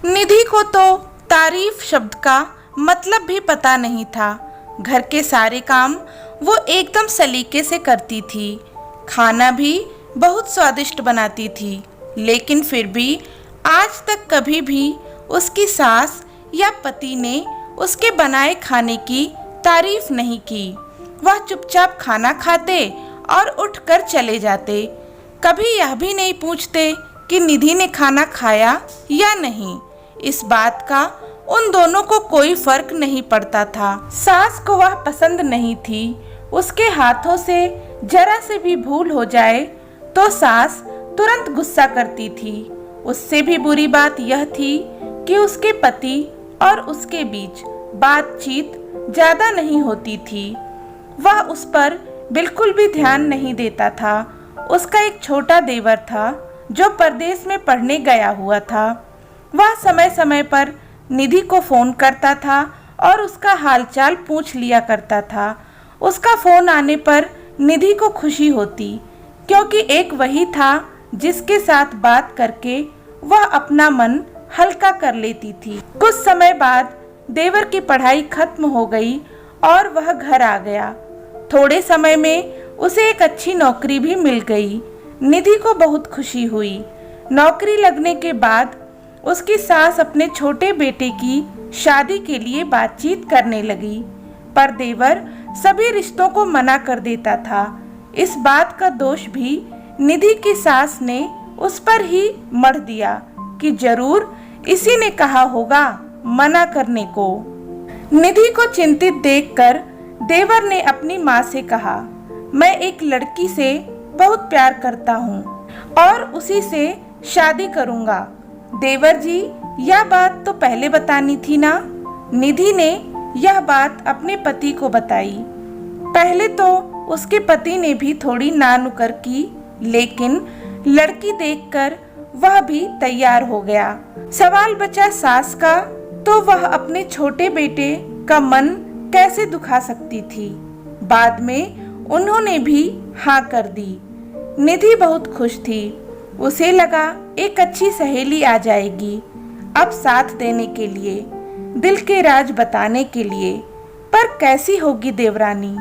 निधि को तो तारीफ शब्द का मतलब भी पता नहीं था। घर के सारे काम वो एकदम सलीके से करती थी। खाना भी बहुत स्वादिष्ट बनाती थी, लेकिन फिर भी आज तक कभी भी उसकी सास या पति ने उसके बनाए खाने की तारीफ नहीं की। वह चुपचाप खाना खाते और उठकर चले जाते। कभी यह भी नहीं पूछते कि निधि ने खाना खाया या नहीं। इस बात का उन दोनों को कोई फर्क नहीं पड़ता था। सास को वह पसंद नहीं थी। उसके हाथों से जरा से भी भूल हो जाए तो सास तुरंत गुस्सा करती थी। उससे भी बुरी बात यह थी कि उसके पति और उसके बीच बातचीत ज्यादा नहीं होती थी। वह उस पर बिल्कुल भी ध्यान नहीं देता था। उसका एक छोटा देवर था जो परदेश में पढ़ने गया हुआ था। वह समय समय पर निधि को फोन करता था और उसका हालचाल पूछ लिया करता था। उसका फोन आने पर निधि को खुशी होती, क्योंकि एक वही था जिसके साथ बात करके वह अपना मन हल्का कर लेती थी। कुछ समय बाद देवर की पढ़ाई खत्म हो गई और वह घर आ गया। थोड़े समय में उसे एक अच्छी नौकरी भी मिल गई। निधि को बहुत खुशी हुई। नौकरी लगने के बाद उसकी सास अपने छोटे बेटे की शादी के लिए बातचीत करने लगी, पर देवर सभी रिश्तों को मना कर देता था। इस बात का दोष भी निधि की सास ने उस पर ही मढ़ दिया कि जरूर इसी ने कहा होगा मना करने को। निधि को चिंतित देखकर देवर ने अपनी माँ से कहा, मैं एक लड़की से बहुत प्यार करता हूँ और उसी से शादी करूँगा। देवर जी, यह बात तो पहले बतानी थी ना। निधि ने यह बात अपने पति को बताई। पहले तो उसके पति ने भी थोड़ी नानुकर की, लेकिन लड़की देखकर वह भी तैयार हो गया। सवाल बचा सास का, तो वह अपने छोटे बेटे का मन कैसे दुखा सकती थी। बाद में उन्होंने भी हाँ कर दी। निधि बहुत खुश थी। उसे लगा एक अच्छी सहेली आ जाएगी अब साथ देने के लिए, दिल के राज बताने के लिए। पर कैसी होगी देवरानी?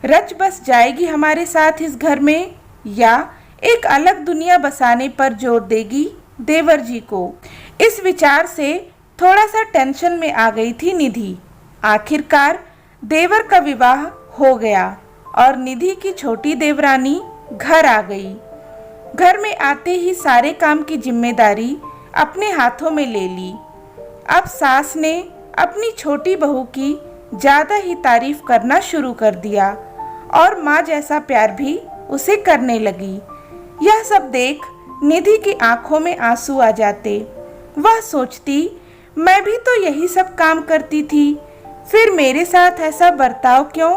रच बस जाएगी हमारे साथ इस घर में, या एक अलग दुनिया बसाने पर जोर देगी देवर जी को? इस विचार से थोड़ा सा टेंशन में आ गई थी निधि। आखिरकार देवर का विवाह हो गया और निधि की छोटी देवरानी घर आ गई। घर में आते ही सारे काम की जिम्मेदारी अपने हाथों में ले ली। अब सास ने अपनी छोटी बहू की ज्यादा ही तारीफ करना शुरू कर दिया और माँ जैसा प्यार भी उसे करने लगी। यह सब देख निधि की आंखों में आंसू आ जाते। वह सोचती, मैं भी तो यही सब काम करती थी, फिर मेरे साथ ऐसा बर्ताव क्यों?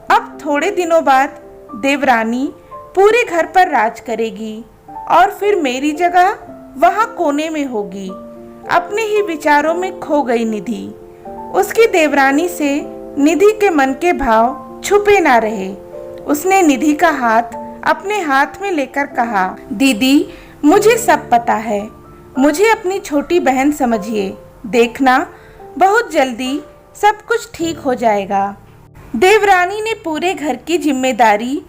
अब थोड़े दिनों बाद देवरानी पूरे घर पर राज करेगी और फिर मेरी जगह वहां कोने में होगी। अपने ही विचारों में खो गई निधि। उसकी देवरानी से निधि के मन के भाव छुपे ना रहे। उसने निधि का हाथ अपने हाथ में लेकर कहा, दीदी, मुझे सब पता है। मुझे अपनी छोटी बहन समझिए। देखना, बहुत जल्दी सब कुछ ठीक हो जाएगा। देवरानी ने पूरे घर की जिम्मेदारी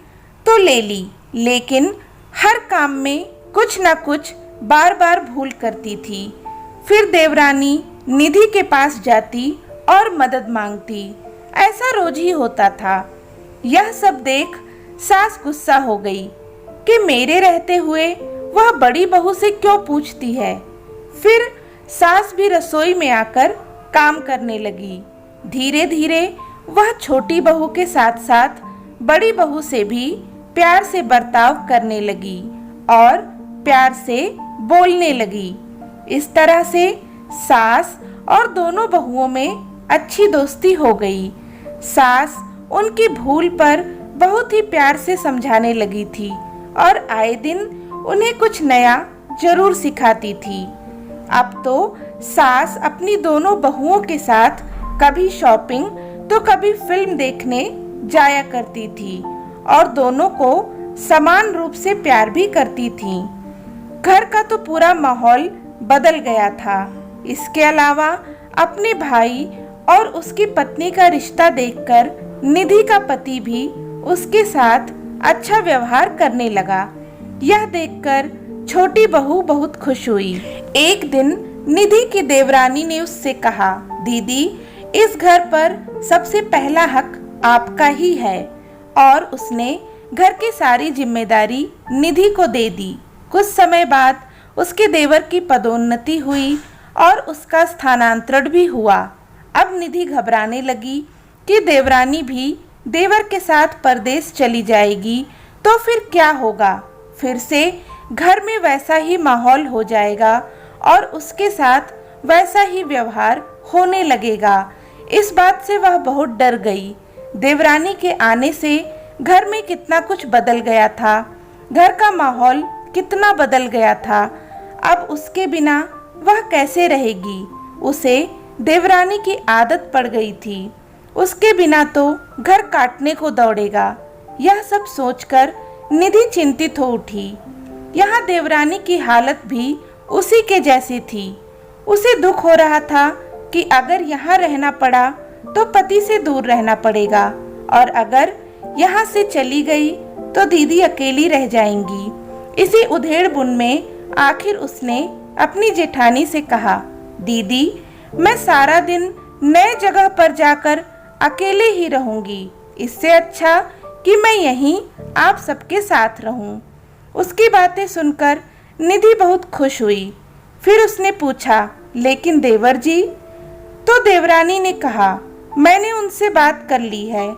तो ले ली, लेकिन हर काम में कुछ न कुछ बार बार भूल करती थी। फिर देवरानी निधि के पास जाती और मदद मांगती। ऐसा रोज ही होता था। यह सब देख सास गुस्सा हो गई कि मेरे रहते हुए वह बड़ी बहू से क्यों पूछती है। फिर सास भी रसोई में आकर काम करने लगी। धीरे धीरे वह छोटी बहू के साथ साथ बड़ी बहू से भी प्यार से बर्ताव करने लगी और प्यार से बोलने लगी। इस तरह से सास और दोनों बहुओं में अच्छी दोस्ती हो गई। सास उनकी भूल पर बहुत ही प्यार से समझाने लगी थी और आए दिन उन्हें कुछ नया जरूर सिखाती थी। अब तो सास अपनी दोनों बहुओं के साथ कभी शॉपिंग तो कभी फिल्म देखने जाया करती थी और दोनों को समान रूप से प्यार भी करती थी। घर का तो पूरा माहौल बदल गया था। इसके अलावा अपने भाई और उसकी पत्नी का रिश्ता देखकर निधि का पति भी उसके साथ अच्छा व्यवहार करने लगा। यह देखकर छोटी बहू बहुत खुश हुई। एक दिन निधि की देवरानी ने उससे कहा, दीदी, इस घर पर सबसे पहला हक आपका ही है। और उसने घर की सारी जिम्मेदारी निधि को दे दी। कुछ समय बाद उसके देवर की पदोन्नति हुई और उसका स्थानांतरण भी हुआ। अब निधि घबराने लगी कि देवरानी भी देवर के साथ परदेश चली जाएगी तो फिर क्या होगा। फिर से घर में वैसा ही माहौल हो जाएगा और उसके साथ वैसा ही व्यवहार होने लगेगा। इस बात से वह बहुत डर गई। देवरानी के आने से घर में कितना कुछ बदल गया था। घर का माहौल कितना बदल गया था। अब उसके बिना वह कैसे रहेगी। उसे देवरानी की आदत पड़ गई थी। उसके बिना तो घर काटने को दौड़ेगा। यह सब सोचकर निधि चिंतित हो उठी। यहाँ देवरानी की हालत भी उसी के जैसी थी। उसे दुख हो रहा था कि अगर यहाँ रहना पड़ा तो पति से दूर रहना पड़ेगा और अगर यहाँ से चली गई तो दीदी अकेली रह जाएंगी। इसी उधेड़-बुन में आखिर उसने अपनी जेठानी से कहा, दीदी, मैं सारा दिन नए जगह पर जाकर अकेले ही रहूंगी। इससे अच्छा कि मैं यहीं आप सबके साथ रहूं। उसकी बातें सुनकर निधि बहुत खुश हुई। फिर उसने पूछा, लेकिन देवर जी? तो देवरानी ने कहा, मैंने उनसे बात कर ली है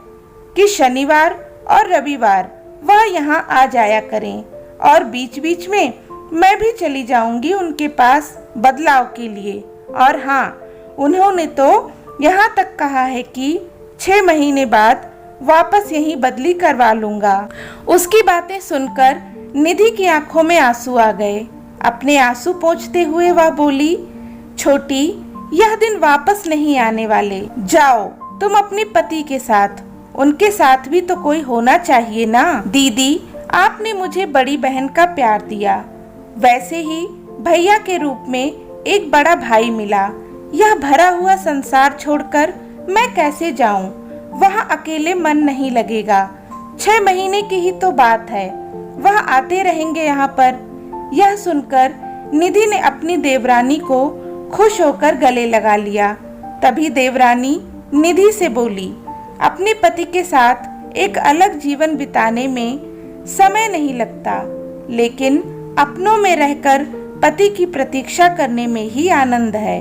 कि शनिवार और रविवार वह यहाँ आ जाया करें और बीच बीच में मैं भी चली जाऊंगी उनके पास बदलाव के लिए। और हाँ, उन्होंने तो यहाँ तक कहा है कि 6 महीने बाद वापस यहीं बदली करवा लूंगा। उसकी बातें सुनकर निधि की आंखों में आंसू आ गए। अपने आंसू पोंछते हुए वह बोली, छोटी, यह दिन वापस नहीं आने वाले। जाओ तुम अपने पति के साथ। उनके साथ भी तो कोई होना चाहिए ना। दीदी, आपने मुझे बड़ी बहन का प्यार दिया, वैसे ही भैया के रूप में एक बड़ा भाई मिला। यह भरा हुआ संसार छोड़कर मैं कैसे जाऊं? वहाँ अकेले मन नहीं लगेगा। 6 महीने की ही तो बात है, वह आते रहेंगे यहाँ पर। यह सुनकर निधि ने अपनी देवरानी को खुश होकर गले लगा लिया। तभी देवरानी निधि से बोली, अपने पति के साथ एक अलग जीवन बिताने में समय नहीं लगता, लेकिन अपनों में रहकर पति की प्रतीक्षा करने में ही आनंद है।